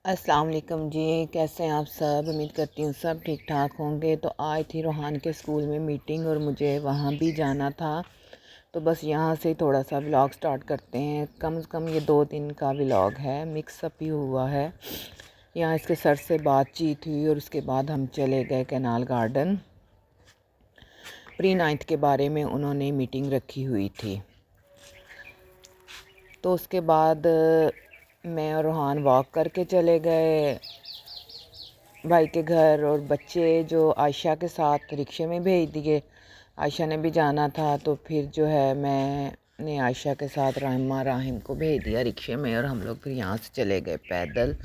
अस्सलाम वालेकुम जी। कैसे हैं आप सब? उम्मीद करती हूँ सब ठीक ठाक होंगे। तो आज थी रोहान के स्कूल में मीटिंग और मुझे वहाँ भी जाना था। तो बस यहाँ से थोड़ा सा व्लॉग स्टार्ट करते हैं। कम से कम ये 2 दिन का व्लॉग है, मिक्सअप ही हुआ है। यहाँ इसके सर से बातचीत हुई और उसके बाद हम चले गए कैनाल गार्डन। प्री 9th के बारे में उन्होंने मीटिंग रखी हुई थी। तो उसके बाद मैं और रोहान वॉक करके चले गए भाई के घर, और बच्चे जो आयशा के साथ रिक्शे में भेज दिए। आयशा ने भी जाना था तो फिर जो है मैंने आयशा के साथ राहिमा राहिम को भेज दिया रिक्शे में, और हम लोग फिर यहाँ से चले गए पैदल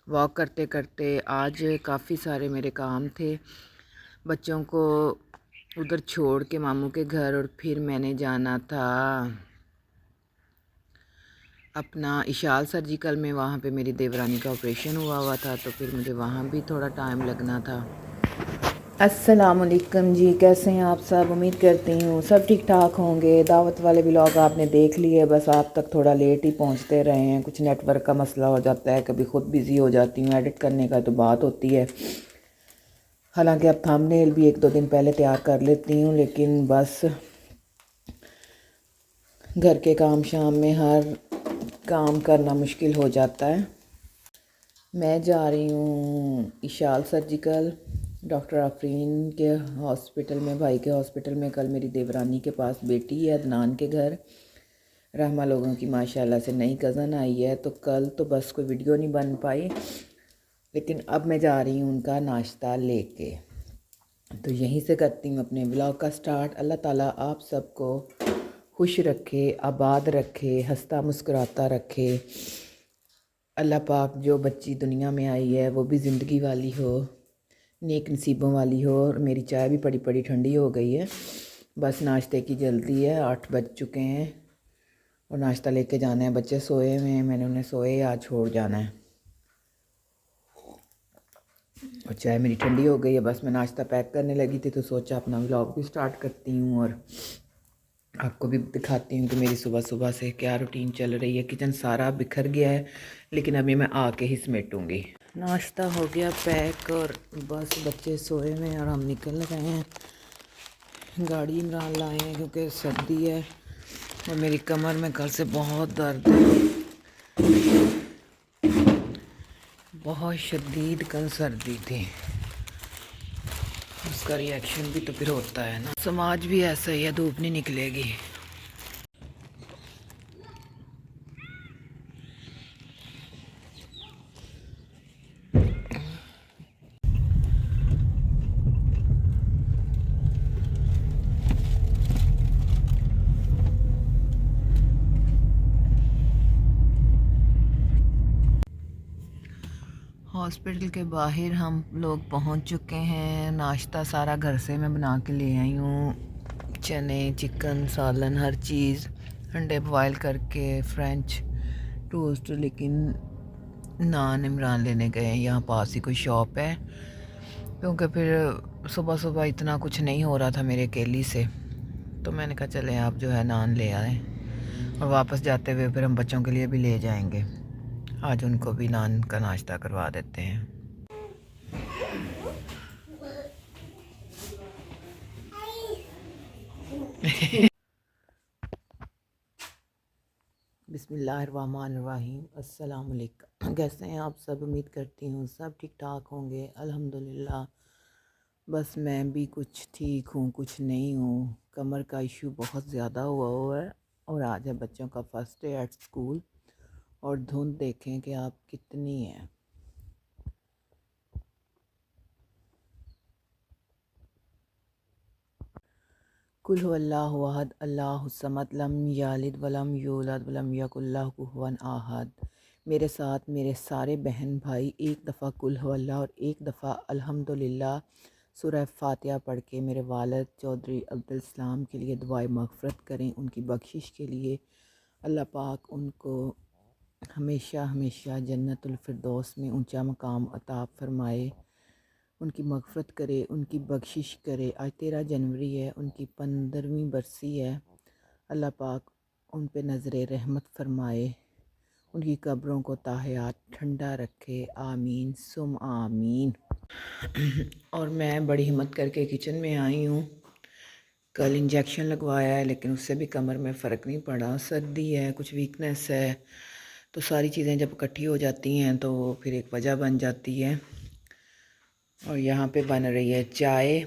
वॉक करते करते। आज काफ़ी सारे मेरे काम थे, बच्चों को उधर छोड़ के मामू के घर, और फिर मैंने जाना था अपना इशाल सर्जिकल में। वहाँ पे मेरी देवरानी का ऑपरेशन हुआ था तो फिर मुझे वहाँ भी थोड़ा टाइम लगना था। अस्सलाम वालेकुम जी, कैसे हैं आप सब? उम्मीद करती हूँ सब ठीक ठाक होंगे। दावत वाले व्लॉग आपने देख लिए, बस आप तक थोड़ा लेट ही पहुँचते रहे हैं। कुछ नेटवर्क का मसला हो जाता है, कभी ख़ुद बिज़ी हो जाती हूँ, एडिट करने का तो बात होती है। हालांकि अब थंबनेल भी 1-2 दिन पहले तैयार कर लेती हूँ, लेकिन बस घर के काम शाम में हर काम करना मुश्किल हो जाता है। मैं जा रही हूँ इशाल सर्जिकल, डॉक्टर आफरीन के हॉस्पिटल में, भाई के हॉस्पिटल में। कल मेरी देवरानी के पास बेटी है अदनान के घर। रहमा लोगों की माशाल्लाह से नई कज़न आई है, तो कल तो बस कोई वीडियो नहीं बन पाई, लेकिन अब मैं जा रही हूँ उनका नाश्ता लेके। तो यहीं से करती हूँ अपने व्लॉग का स्टार्ट। अल्लाह ताला आप सबको खुश रखे, आबाद रखे, हंसता मुस्कुराता रखे। अल्लाह पाक जो बच्ची दुनिया में आई है वो भी ज़िंदगी वाली हो, नेक नसीबों वाली हो। और मेरी चाय भी पड़ी पड़ी ठंडी हो गई है, बस नाश्ते की जल्दी है। 8 बज चुके हैं और नाश्ता लेके जाना है। बच्चे सोए हुए हैं, मैंने उन्हें सोए आज छोड़ जाना है। और चाय मेरी ठंडी हो गई है, बस मैं नाश्ता पैक करने लगी थी तो सोचा अपना व्लॉग भी स्टार्ट करती हूँ और आपको भी दिखाती हूँ कि मेरी सुबह सुबह से क्या रूटीन चल रही है। किचन सारा बिखर गया है, लेकिन अभी मैं आके ही समेटूँगी। नाश्ता हो गया पैक और बस बच्चे सोए हुए हैं और हम निकल रहे हैं। गाड़ी इमरान लाए हैं क्योंकि सर्दी है और मेरी कमर में कल से बहुत दर्द है, बहुत शदीद कल सर्दी थी। उसका रिएक्शन भी तो फिर होता है ना। समाज भी ऐसा ही है, धूप नहीं निकलेगी। हॉस्पिटल के बाहर हम लोग पहुंच चुके हैं। नाश्ता सारा घर से मैं बना के ले आई हूँ, चने, चिकन, सालन, हर चीज़, अंडे बॉयल करके, फ्रेंच टोस्ट। लेकिन नान इमरान लेने गए हैं, यहाँ पास ही कोई शॉप है, क्योंकि फिर सुबह सुबह इतना कुछ नहीं हो रहा था मेरे अकेली से। तो मैंने कहा चले आप जो है नान ले आए, और वापस जाते हुए फिर हम बच्चों के लिए भी ले जाएंगे। आज उनको भी नान का नाश्ता करवा देते हैं। बिस्मिल्लाहिर्रहमानिर्रहीम। अस्सलाम वालेकुम। कैसे हैं आप सब? उम्मीद करती हूँ सब ठीक ठाक होंगे। अल्हम्दुलिल्लाह, बस मैं भी कुछ ठीक हूँ कुछ नहीं हूँ। कमर का इशू बहुत ज़्यादा हुआ है, और आज है बच्चों का फर्स्ट डे एट स्कूल, और धुंध देखें कि आप कितनी है। कुल हुवल्लाहु अहद अल्लाहु समद लम यलिद वलम यूलद वलम यकुल लहु कुफुवन अहद। मेरे साथ मेरे सारे बहन भाई एक दफ़ा कुल हुवल्लाह और एक दफ़ा अल्हम्दुलिल्लाह सूरह फातिहा पढ़ के मेरे वालिद चौधरी अब्दुल सलाम के लिए दुआए मग़फ़िरत करें, उनकी बख्शिश के लिए। अल्लाह पाक उनको हमेशा हमेशा जन्नतुल फिरदौस में ऊंचा मकाम अता फ़रमाए, उनकी मग़फ़िरत करे, उनकी बख्शिश करे। आज 13 जनवरी है, उनकी 15वीं बरसी है। अल्लाह पाक उन पे नज़र रहमत फ़रमाए, उनकी कब्रों को ताहयात ठंडा रखे, आमीन सुम आमीन। और मैं बड़ी हिम्मत करके किचन में आई हूँ। कल इंजेक्शन लगवाया है लेकिन उससे भी कमर में फ़र्क नहीं पड़ा। सर्दी है, कुछ वीकनेस है, तो सारी चीज़ें जब इकट्ठी हो जाती हैं तो फिर एक वजह बन जाती है। और यहाँ पे बन रही है चाय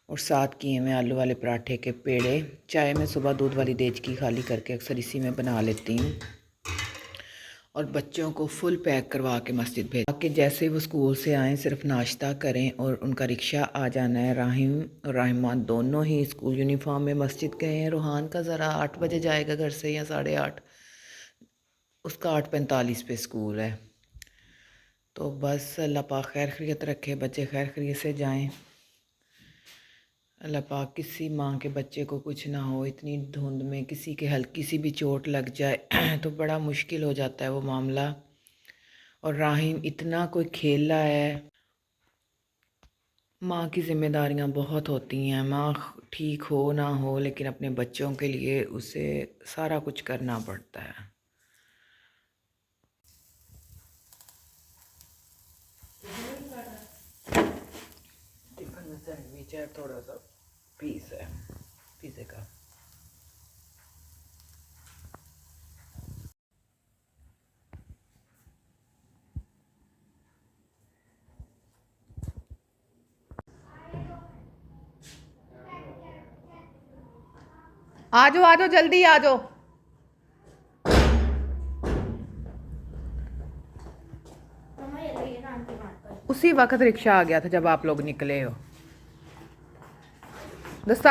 और साथ किए हुए आलू वाले पराठे के पेड़े। चाय मैं सुबह दूध वाली देचकी खाली करके अक्सर इसी में बना लेती हूँ। और बच्चों को फुल पैक करवा के मस्जिद भेज के जैसे वो स्कूल से आएँ सिर्फ नाश्ता करें और उनका रिक्शा आ जाना है। राहिम और राहिमान दोनों ही स्कूल यूनिफॉर्म में मस्जिद गए हैं। रूहान का ज़रा 8 बजे जाएगा घर से या 8:30, उसका 8:45 पे स्कूल है। तो बस अल्लाह पाक खैर खैरियत रखे, बच्चे खैर खैरियत से जाएं। अल्लाह पाक किसी माँ के बच्चे को कुछ ना हो। इतनी धुंध में किसी के हल्की सी भी चोट लग जाए तो बड़ा मुश्किल हो जाता है वो मामला। और राहिम इतना कोई खेला है। माँ की ज़िम्मेदारियाँ बहुत होती हैं। माँ ठीक हो ना हो लेकिन अपने बच्चों के लिए उसे सारा कुछ करना पड़ता है। टिफिन में सैंडविच है, थोड़ा सा पीस है पिज़्ज़े का। आ जाओ जल्दी आ जाओ। उसी वक्त रिक्शा आ गया था जब आप लोग निकले हो। दस्ता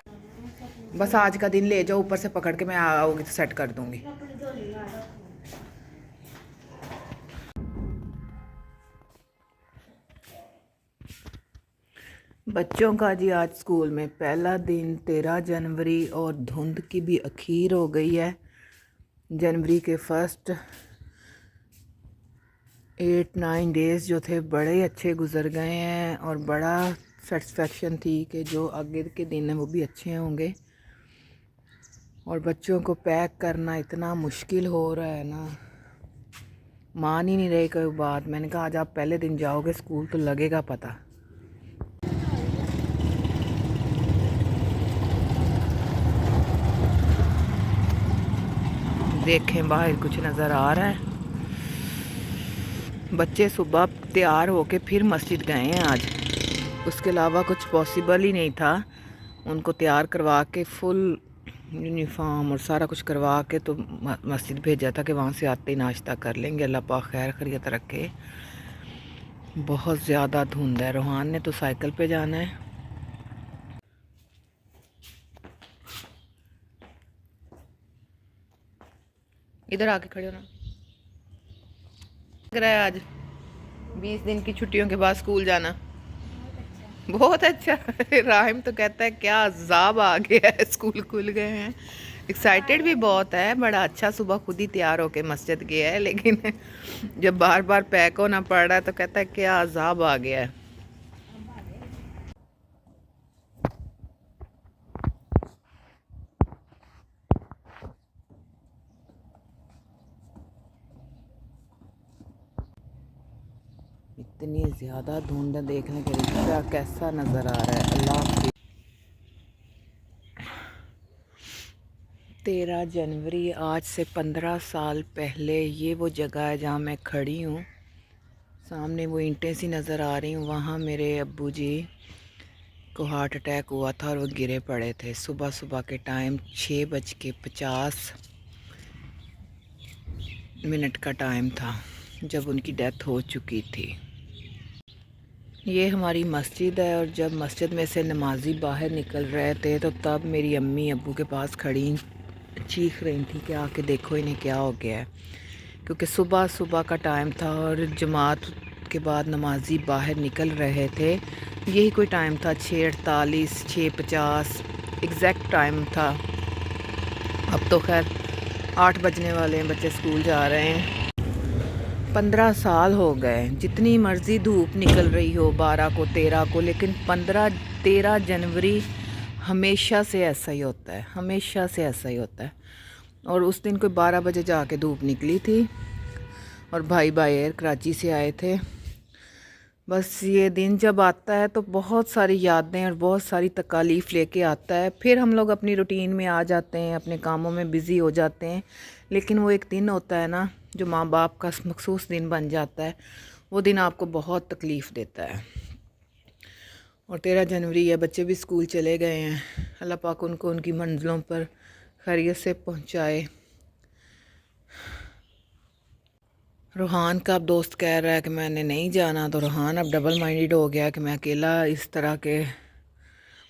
बस आज का दिन ले जाओ, ऊपर से पकड़ के मैं आओगी तो सेट कर दूंगी। बच्चों का जी आज स्कूल में पहला दिन 13 जनवरी और धुंध की भी अखीर हो गई है। जनवरी के फर्स्ट 8-9 डेज़ जो थे बड़े अच्छे गुजर गए हैं और बड़ा सेटिस्फेक्शन थी कि जो आगे के दिन हैं वो भी अच्छे होंगे। और बच्चों को पैक करना इतना मुश्किल हो रहा है ना, मान ही नहीं रही कोई बात। मैंने कहा आज आप पहले दिन जाओगे स्कूल तो लगेगा पता। देखें बाहर कुछ नज़र आ रहा है। बच्चे सुबह तैयार होके फिर मस्जिद गए हैं आज, उसके अलावा कुछ पॉसिबल ही नहीं था। उनको तैयार करवा के फुल यूनिफॉर्म और सारा कुछ करवा के तो मस्जिद भेजा था कि वहाँ से आते ही नाश्ता कर लेंगे। अल्लाह पाक खैर खैरियत रखे। बहुत ज़्यादा धुंध है। रूहान ने तो साइकिल पे जाना है। इधर आके खड़े होना। लग रहा है आज 20 दिन की छुट्टियों के बाद स्कूल जाना बहुत अच्छा। राहिम तो कहता है क्या अज़ाब आ गया है, स्कूल खुल गए हैं। एक्साइटेड भी बहुत है, बड़ा अच्छा। सुबह खुद ही तैयार होके मस्जिद गया है लेकिन जब बार बार पैक होना पड़ रहा है तो कहता है क्या अज़ाब आ गया है। इतनी ज़्यादा धुंध देखने के रिक्शा कैसा नज़र आ रहा है। अल्लाह 13 जनवरी आज से 15 साल पहले ये वो जगह है जहाँ मैं खड़ी हूँ। सामने वो ईंटें सी नज़र आ रही हूँ। वहाँ मेरे अब्बू जी को हार्ट अटैक हुआ था और वो गिरे पड़े थे। सुबह सुबह के टाइम 6:50 का टाइम था जब उनकी डेथ हो चुकी थी। ये हमारी मस्जिद है और जब मस्जिद में से नमाजी बाहर निकल रहे थे तो तब मेरी अम्मी अब्बू के पास खड़ी चीख रही थी कि आके देखो इन्हें क्या हो गया है, क्योंकि सुबह सुबह का टाइम था और जमात के बाद नमाजी बाहर निकल रहे थे। यही कोई टाइम था 6:48 6:50 एग्जैक्ट टाइम था। अब तो खैर 8 बजने वाले हैं, बच्चे स्कूल जा रहे हैं। 15 साल हो गए, जितनी मर्ज़ी धूप निकल रही हो 12 को 13 को, लेकिन 13 जनवरी हमेशा से ऐसा ही होता है, हमेशा से ऐसा ही होता है। और उस दिन कोई 12 बजे जाके धूप निकली थी और भाई बाहर कराची से आए थे। बस ये दिन जब आता है तो बहुत सारी यादें और बहुत सारी तकालीफ़ लेके आता है। फिर हम लोग अपनी रूटीन में आ जाते हैं, अपने कामों में बिज़ी हो जाते हैं। लेकिन वो एक दिन होता है ना, जो माँ बाप का मखसूस दिन बन जाता है, वो दिन आपको बहुत तकलीफ़ देता है। और 13 जनवरी है, बच्चे भी स्कूल चले गए हैं। अल्लाह पाक उनको उनकी मंजिलों पर खैरियत से पहुँचाए। रूहान का अब दोस्त कह रहा है कि मैंने नहीं जाना, तो रूहान अब डबल माइंडेड हो गया कि मैं अकेला इस तरह के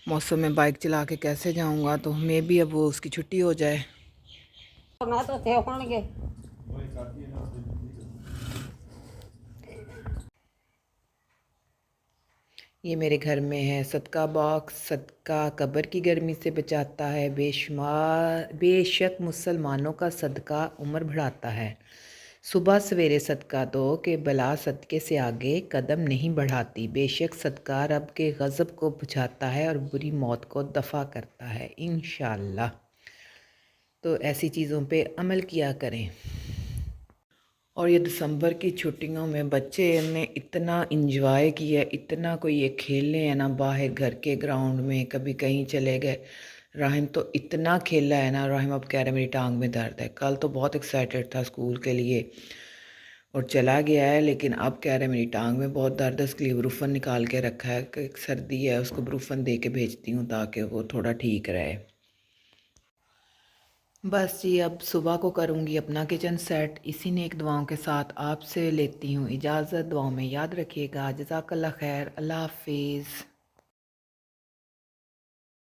मौसम में बाइक चला के कैसे जाऊंगा। तो मे भी अब वो उसकी छुट्टी हो जाए। ये मेरे घर में है सदका बॉक्स। सदका कब्र की गर्मी से बचाता है, बेशुमार बेशक मुसलमानों का सदका उम्र बढ़ाता है। सुबह सवेरे सदका दो कि बला सदके से आगे कदम नहीं बढ़ाती। बेशक सदका रब के गज़ब को बुझाता है और बुरी मौत को दफ़ा करता है इंशाअल्लाह। तो ऐसी चीज़ों पे अमल किया करें। और ये दिसंबर की छुट्टियों में बच्चे ने इतना इंजॉय किया, इतना कोई ये खेले हैं ना बाहर घर के ग्राउंड में, कभी कहीं चले गए। राहिम तो इतना खेला है ना, राहिम अब कह रहा है मेरी टांग में दर्द है। कल तो बहुत एक्साइटेड था स्कूल के लिए और चला गया है, लेकिन अब कह रहे हैं मेरी टांग में बहुत दर्द है। इसके लिए ब्रूफन निकाल के रखा है कि सर्दी है, उसको ब्रूफन दे के भेजती हूँ ताकि वो थोड़ा ठीक रहे। बस जी, अब सुबह को करूँगी अपना किचन सेट। इसी नेक दुआओं के साथ आपसे लेती हूँ इजाज़त। दुआओं में याद रखिएगा। जज़ाकल्लाह खैर। अल्लाह हाफिज़।